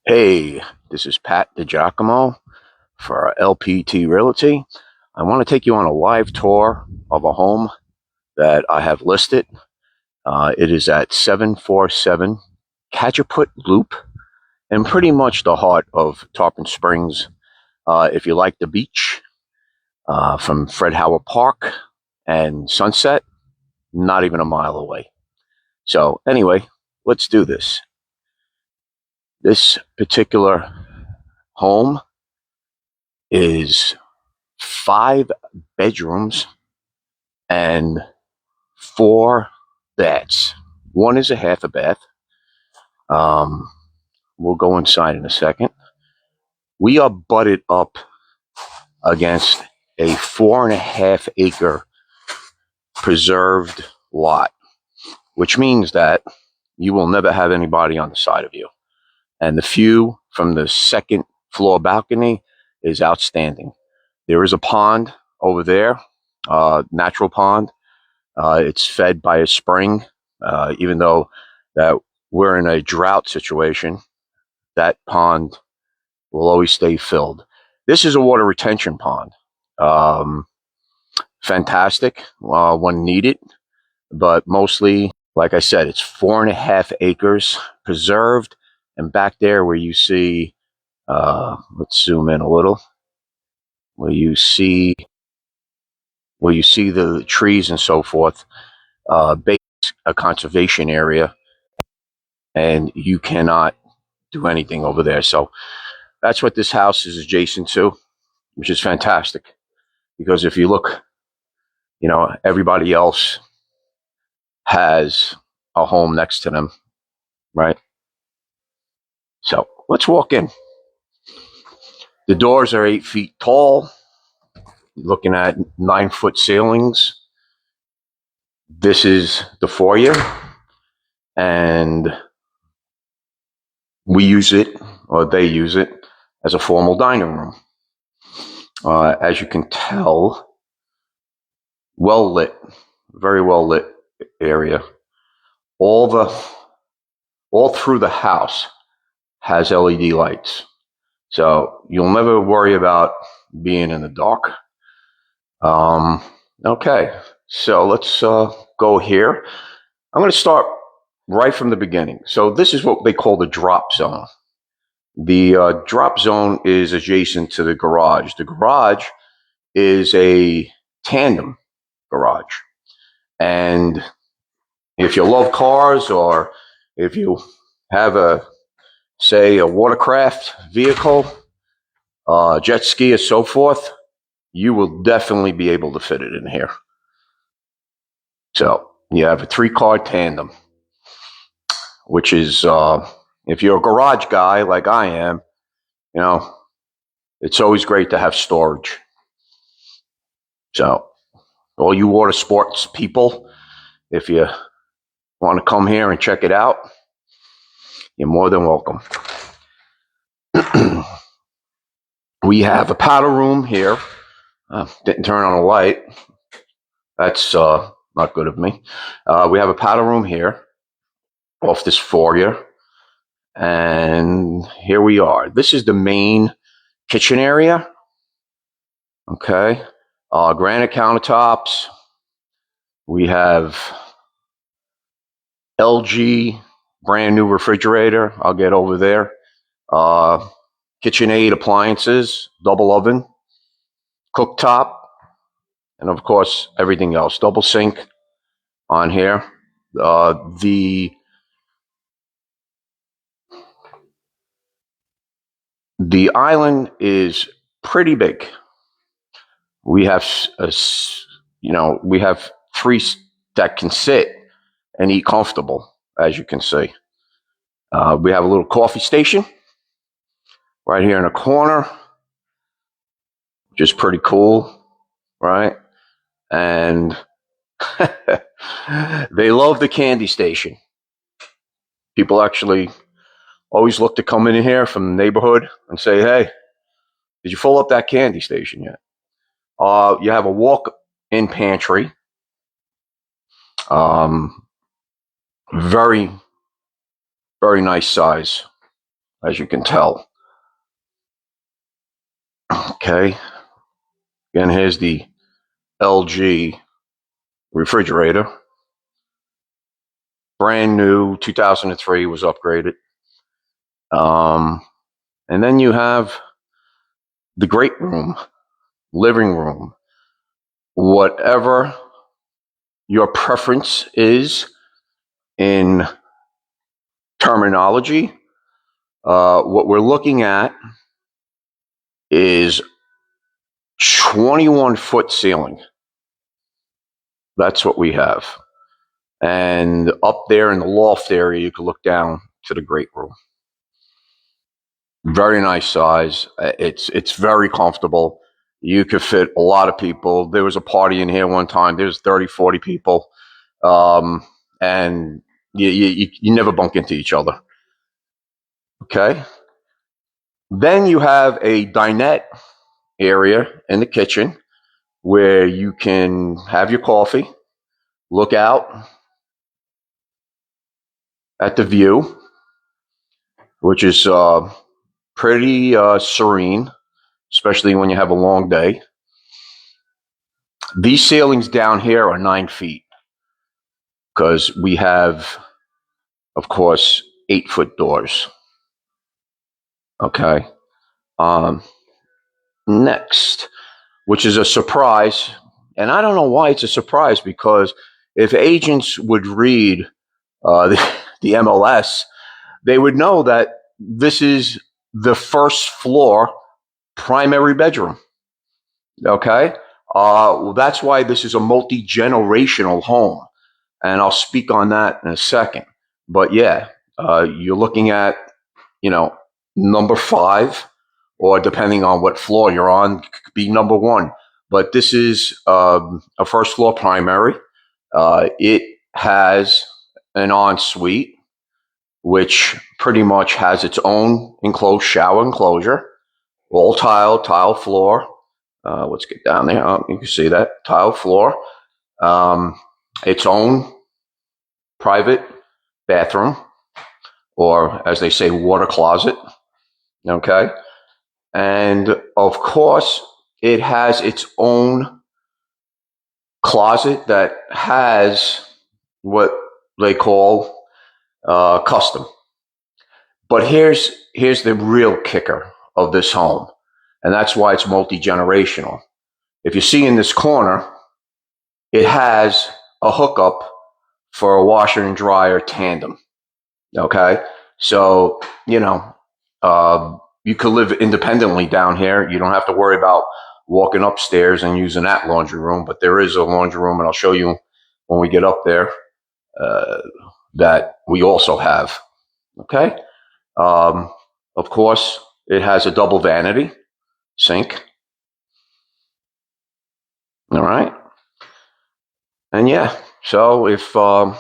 Hey, this is Pat DiGiacomo for LPT Realty. I want to take you on a live tour of a home that I have listed. It is at 747 Catchaput Loop and pretty much the heart of Tarpon Springs. If you like the beach, from Fred Howard Park and Sunset, not even a mile away. So, anyway, let's do this. This particular home is 5 bedrooms and 4 baths. One is a half a bath. Um, we'll go inside in a second. We are butted up against a 4.5 acre preserved lot, which means that you will never have anybody on the side of you. And the view from the second floor balcony is outstanding. There is a pond over there, natural pond. It's fed by a spring, even though that we're in a drought situation. That pond will always stay filled. This is a water retention pond. Um, Fantastic when needed, but mostly, like I said, it's 4.5 acres preserved. And back there, where you see, let's zoom in a little, where you see the trees and so forth, a conservation area, and you cannot do anything over there. So that's what this house is adjacent to, which is fantastic. Because if you look, everybody else has a home next to them, right? So let's walk in. The doors are 8 feet tall, looking at 9 foot ceilings. This is the foyer, and we use it, or they use it, as a formal dining room. As you can tell, well lit, very well lit area. All through the house has LED lights, so you'll never worry about being in the dark. Okay, so let's go here. I'm going to start right from the beginning. So this is what they call the drop zone. The drop zone is adjacent to the garage. The garage is a tandem garage. And if you love cars, or if you have say, a watercraft vehicle, jet ski, or so forth, you will definitely be able to fit it in here. So you have a 3-car tandem, which is, if you're a garage guy like I am, it's always great to have storage. So all you water sports people, if you want to come here and check it out, you're more than welcome. We have a powder room here. Didn't turn on a light. That's not good of me. We have a powder room here off this foyer. And here we are. This is the main kitchen area. Okay. Granite countertops. We have LG brand new refrigerator. I'll get over there. KitchenAid appliances, double oven, cooktop, and of course everything else. Double sink on here. The island is pretty big. We have we have 3 that can sit and eat comfortable, as you can see. We have a little coffee station right here in the corner, which is pretty cool, right? And they love the candy station. People actually always look to come in here from the neighborhood and say, hey, did you fill up that candy station yet? You have a walk-in pantry. Very, very nice size. as you can tell. Okay. Again, here's the LG refrigerator. Brand new, 2003, was upgraded. And then you have the great room, living room, whatever your preference is in terminology. What we're looking at is 21-foot ceiling. That's what we have. And up there in the loft area, you can look down to the great room. Very nice size. It's very comfortable. You could fit a lot of people. There was a party in here one time. There was 30, 40 people. And you never bump into each other. Okay. Then you have a dinette area in the kitchen where you can have your coffee, look out at the view, which is pretty serene, especially when you have a long day. These ceilings down here are 9 feet because we have, of course, 8-foot doors. Okay. Next, which is a surprise, and I don't know why it's a surprise, because if agents would read the MLS, they would know that this is the first floor primary bedroom. Okay. Well, that's why this is a multi-generational home, and I'll speak on that in a second. But yeah, you're looking at, number 5, or depending on what floor you're on, could be number 1. But this is a first floor primary. It has an ensuite, which pretty much has its own enclosed shower enclosure, all tile floor. Let's get down there. Oh, you can see that tile floor. Its own private bathroom, or as they say, water closet. Okay. And of course, it has its own closet that has what they call custom. But here's the real kicker of this home, and that's why it's multi-generational. If you see in this corner, it has a hookup for a washer and dryer tandem. Okay, so you could live independently down here. You don't have to worry about walking upstairs and using that laundry room, but there is a laundry room, and I'll show you when we get up there, that we also have. Okay. Of course, it has a double vanity sink. All right. And yeah, so if mom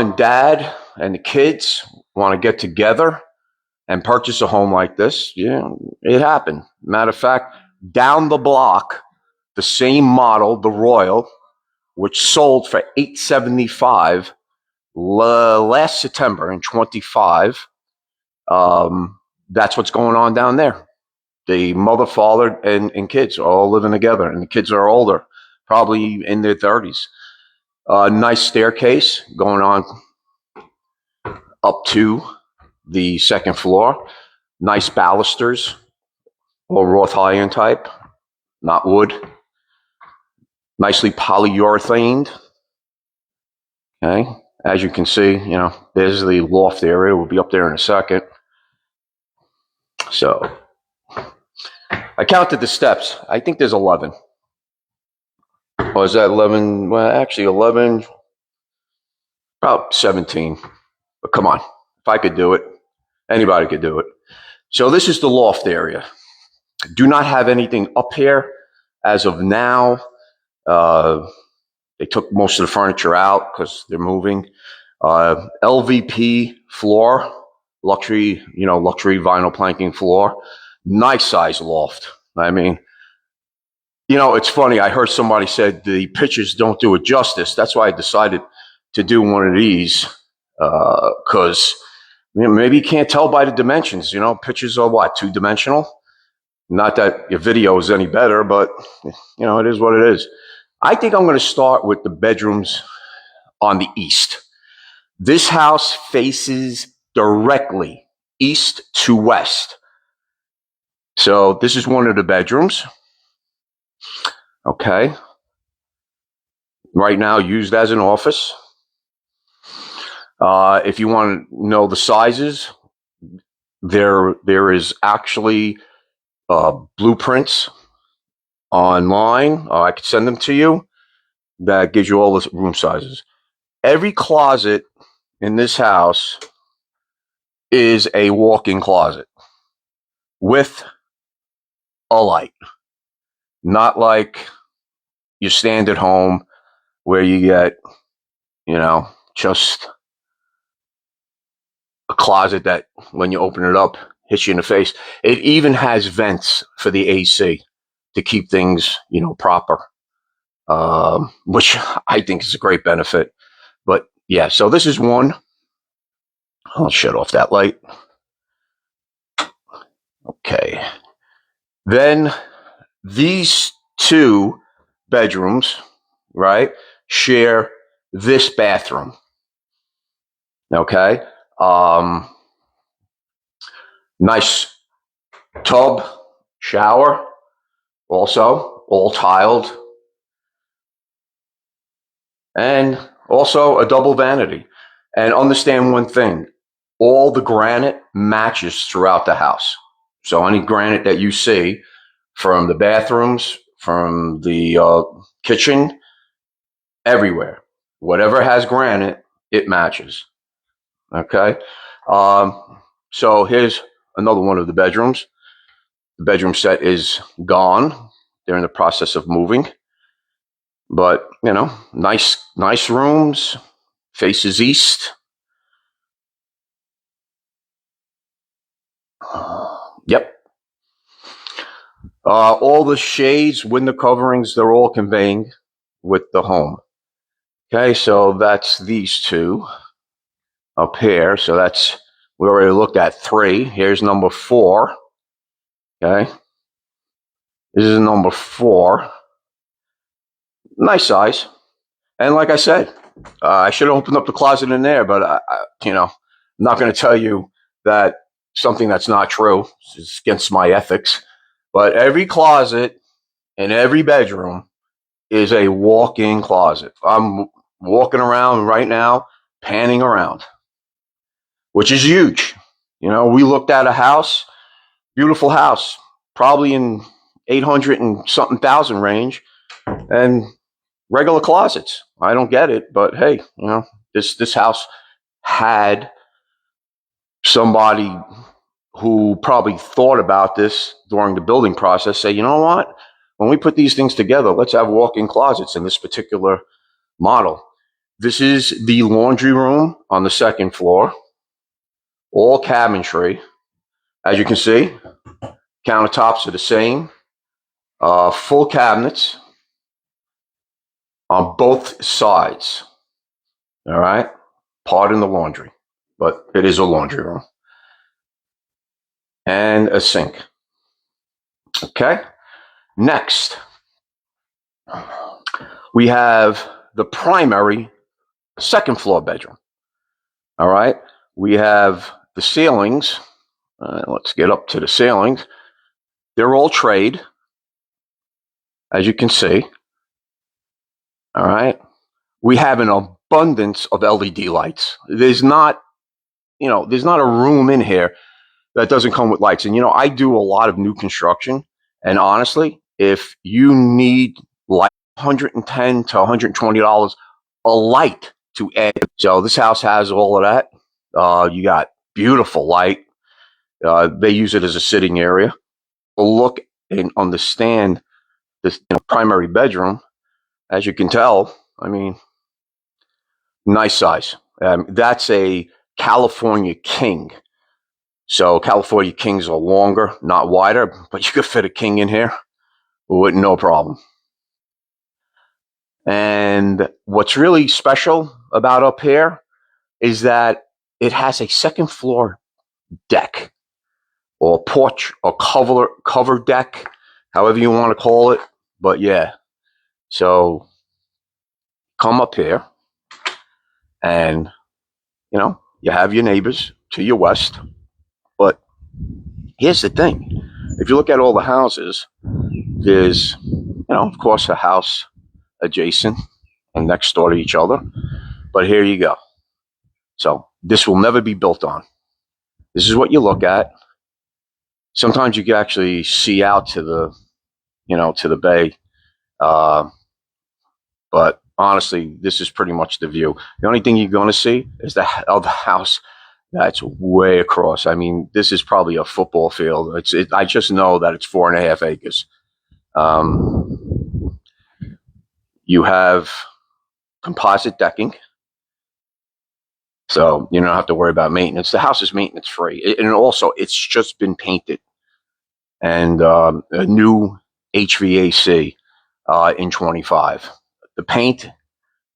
and dad and the kids want to get together and purchase a home like this, yeah, it happened. Matter of fact, down the block, the same model, the Royal, which sold for $875 last September in 25. That's what's going on down there. The mother, father, and kids are all living together, and the kids are older, probably in their 30s. Nice staircase going on up to the second floor. Nice balusters, or Roth iron type, not wood. Nicely polyurethaned. Okay, as you can see, there's the loft area. We'll be up there in a second. So I counted the steps. I think there's 11. Or is that 11? Well, actually 11, about 17. But come on, if I could do it, anybody could do it. So this is the loft area. Do not have anything up here as of now. They took most of the furniture out because they're moving. LVP floor, luxury vinyl planking floor. Nice size loft. I mean, it's funny. I heard somebody said the pictures don't do it justice. That's why I decided to do one of these, because Maybe you can't tell by the dimensions. Pictures are what, two-dimensional? Not that your video is any better, but it is what it is. I think I'm going to start with the bedrooms on the east. This house faces directly east to west. So this is one of the bedrooms. Okay. Right now used as an office. If you want to know the sizes, there is actually blueprints online. I could send them to you. That gives you all the room sizes. Every closet in this house is a walk-in closet with a light. Not like your standard home where you get, just a closet that when you open it up, hits you in the face. It even has vents for the AC to keep things, proper, which I think is a great benefit. But yeah, so this is one. I'll shut off that light. Okay. Then these two bedrooms, right, share this bathroom. Okay. Nice tub, shower, also all tiled, and also a double vanity. And understand one thing, all the granite matches throughout the house. So any granite that you see from the bathrooms, from the kitchen, everywhere, whatever has granite, it matches. Okay. So here's another one of the bedrooms. The bedroom set is gone. They're in the process of moving. But, nice rooms, faces east. Yep. All the shades, window coverings, they're all conveying with the home. Okay, so that's these two up here. So we already looked at 3. Here's number 4. Okay. This is number 4. Nice size. And like I said, I should have opened up the closet in there, but I'm not going to tell you that something that's not true. It's against my ethics. But every closet in every bedroom is a walk-in closet. I'm walking around right now, panning around, which is huge. We looked at a house, beautiful house, probably in 800 and something thousand range, and regular closets. I don't get it, but hey, this house had somebody who probably thought about this during the building process say, you know what? When we put these things together, let's have walk-in closets in this particular model. This is the laundry room on the second floor, all cabinetry. As you can see, countertops are the same, full cabinets on both sides. All right, pardon the laundry, but it is a laundry room and a sink. Okay, next we have the primary second floor bedroom. All right, we have the ceilings. Let's get up to the ceilings. They're all trade, as you can see. All right, we have an abundance of LED lights. There's not a room in here that doesn't come with lights. And I do a lot of new construction, and honestly, if you need like $110 to $120 a light to add, so this house has all of that. You got beautiful light. They use it as a sitting area. Look and understand this primary bedroom. As you can tell, I mean, nice size. That's a California king. So California kings are longer, not wider, but you could fit a king in here with no problem. And what's really special about up here is that it has a second floor deck or porch or cover deck, however you want to call it. But yeah, so come up here and, you have your neighbors to your west. But here's the thing. If you look at all the houses, there's, of course, a house adjacent and next door to each other. But here you go. So this will never be built on. This is what you look at. Sometimes you can actually see out to the bay. But honestly, this is pretty much the view. The only thing you're going to see is the other house that's way across. I mean, this is probably a football field. I just know that it's 4.5 acres. You have composite decking, so you don't have to worry about maintenance. The house is maintenance free, and also it's just been painted, and a new HVAC in 25. The paint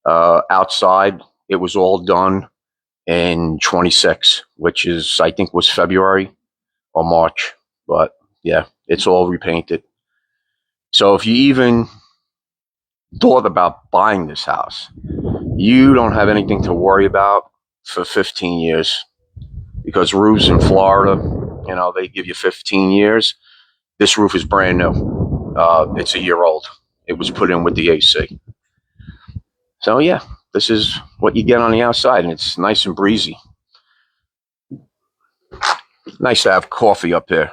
outside, it was all done in 26, which is, I think, was February or March. But yeah, it's all repainted. So if you even thought about buying this house, you don't have anything to worry about for 15 years, because roofs in Florida, they give you 15 years. This roof is brand new. It's a year old. It was put in with the AC. So yeah, this is what you get on the outside, and it's nice and breezy. Nice to have coffee up here.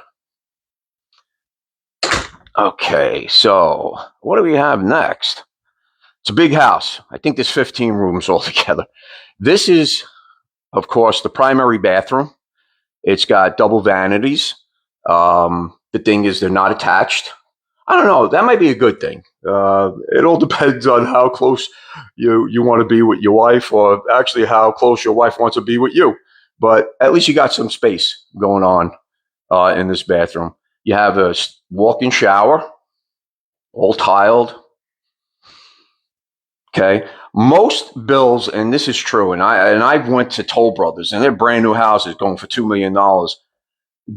Okay, so what do we have next? It's a big house. I think there's 15 rooms altogether. This is, of course, the primary bathroom. It's got double vanities. The thing is, they're not attached. I don't know. That might be a good thing. It all depends on how close you want to be with your wife, or actually how close your wife wants to be with you. But at least you got some space going on in this bathroom. You have a walk-in shower, all tiled. Okay. Most bills, and this is true, and I went to Toll Brothers, and they're brand new houses going for $2 million.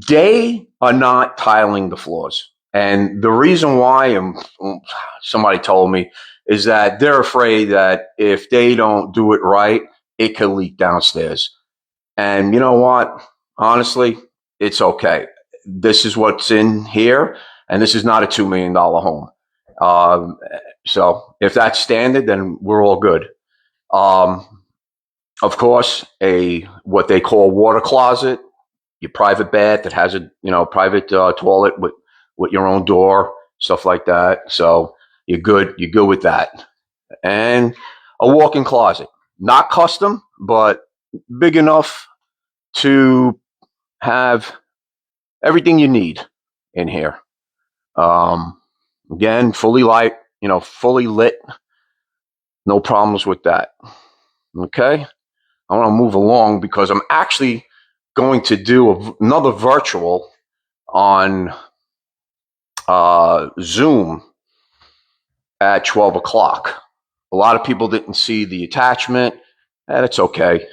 They are not tiling the floors. And the reason why, somebody told me, is that they're afraid that if they don't do it right, it could leak downstairs. And you know what? Honestly, it's okay. This is what's in here, and this is not a $2 million home. So if that's standard, then we're all good. Of course, what they call water closet, your private bath that has a private toilet with your own door, stuff like that. So you're good with that. And a walk-in closet, not custom, but big enough to have everything you need in here. Again, fully lit, no problems with that. Okay, I want to move along because I'm actually going to do another virtual on Zoom at 12 o'clock. A lot of people didn't see the attachment, and it's okay.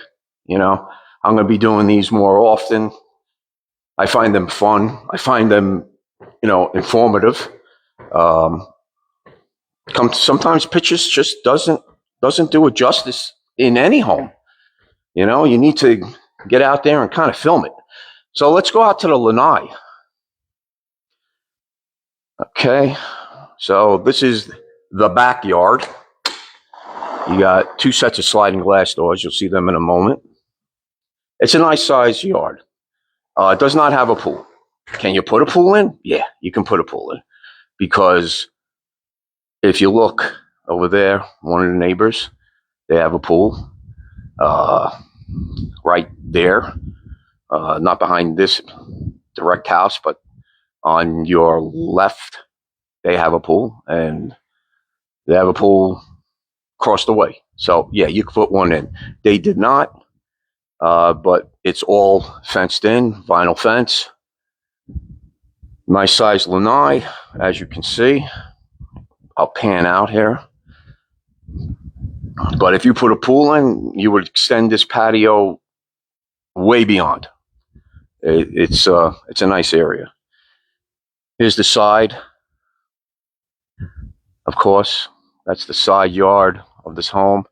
I'm going to be doing these more often. I find them fun. I find them, informative. Sometimes pictures just doesn't do it justice in any home. You need to get out there and kind of film it. So let's go out to the lanai. Okay, so this is the backyard. You got 2 sets of sliding glass doors. You'll see them in a moment. It's a nice sized yard. It does not have a pool. Can you put a pool in? Yeah, you can put a pool in, because if you look over there, one of the neighbors, they have a pool right there, not behind this direct house, but on your left, they have a pool, and they have a pool across the way. So yeah, you could put one in. They did not, but it's all fenced in, vinyl fence. Nice size lanai, as you can see. I'll pan out here. But if you put a pool in, you would extend this patio way beyond. It's a nice area. Here's the side, of course. That's the side yard of this home.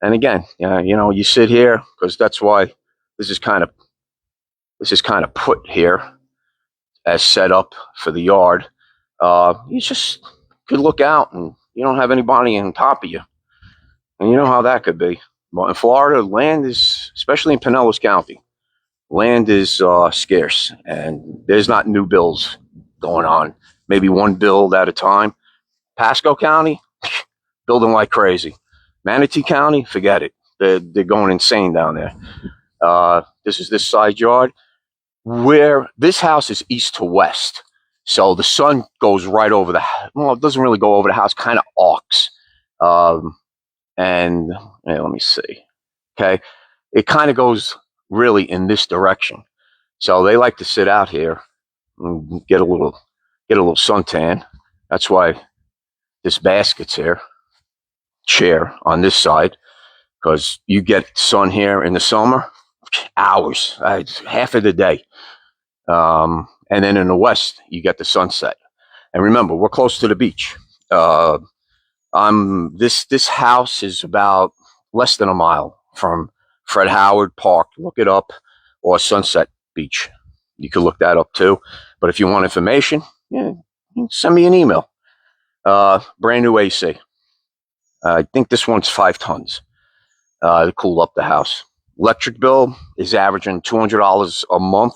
And again, you sit here because that's why this is kind of put here as set up for the yard. You just could look out and you don't have anybody on top of you. And you know how that could be. But in Florida, land is, especially in Pinellas County, land is scarce, and there's not new builds going on. Maybe one build at a time. Pasco County, building like crazy. Manatee County, forget it. They're going insane down there. This is this side yard where this house is east to west. So the sun goes right over it doesn't really go over the house, kind of arcs. And let me see. Okay. It kind of goes really in this direction. So they like to sit out here and get a little suntan. That's why this basket's here, chair on this side, because you get sun here in the summer, hours, half of the day. And then in the west, you get the sunset. And remember, we're close to the beach. This house is about less than a mile from Fred Howard Park. Look it up, or Sunset Beach. You could look that up too. But if you want information, send me an email. Brand new AC. I think this one's 5 tons to cool up the house. Electric bill is averaging $200 a month,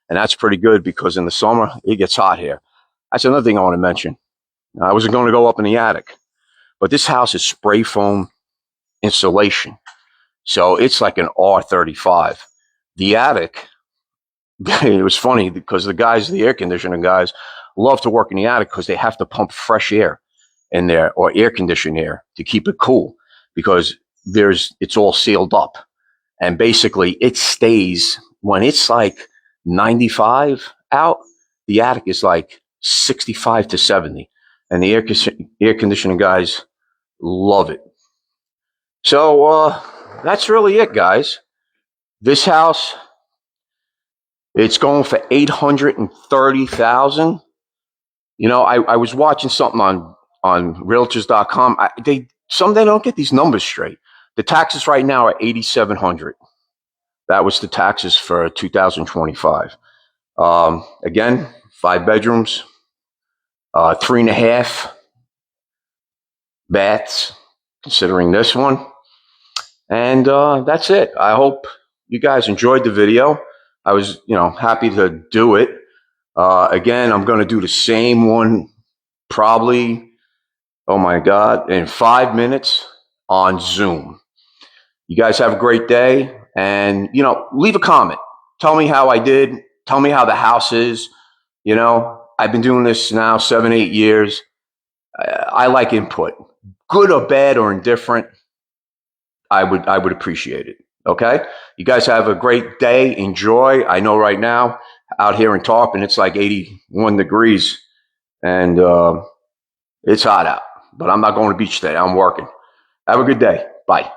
and that's pretty good because in the summer it gets hot here. That's another thing I want to mention. I wasn't going to go up in the attic, but this house is spray foam insulation, so it's like an R35. The attic, it was funny because the air conditioning guys, love to work in the attic because they have to pump fresh air in there, or air conditioned air, to keep it cool, because it's all sealed up. And basically it stays, when it's like 95 out, the attic is like 65 to 70. And the air conditioning guys love it. So that's really it, guys. This house, it's going for $830,000. I was watching something on Realtors.com. They don't get these numbers straight. The taxes right now are $8,700. That was the taxes for 2025. Again, 5 bedrooms, 3.5 baths, considering this one. And that's it. I hope you guys enjoyed the video. I was, happy to do it. Again, I'm going to do the same one probably, oh my God, in 5 minutes on Zoom. You guys have a great day, and, leave a comment. Tell me how I did. Tell me how the house is. I've been doing this now 7, 8 years. I like input, good or bad or indifferent. I would appreciate it. Okay. You guys have a great day. Enjoy. I know right now out here in Tarpon, it's like 81 degrees, and it's hot out, but I'm not going to the beach today. I'm working. Have a good day. Bye.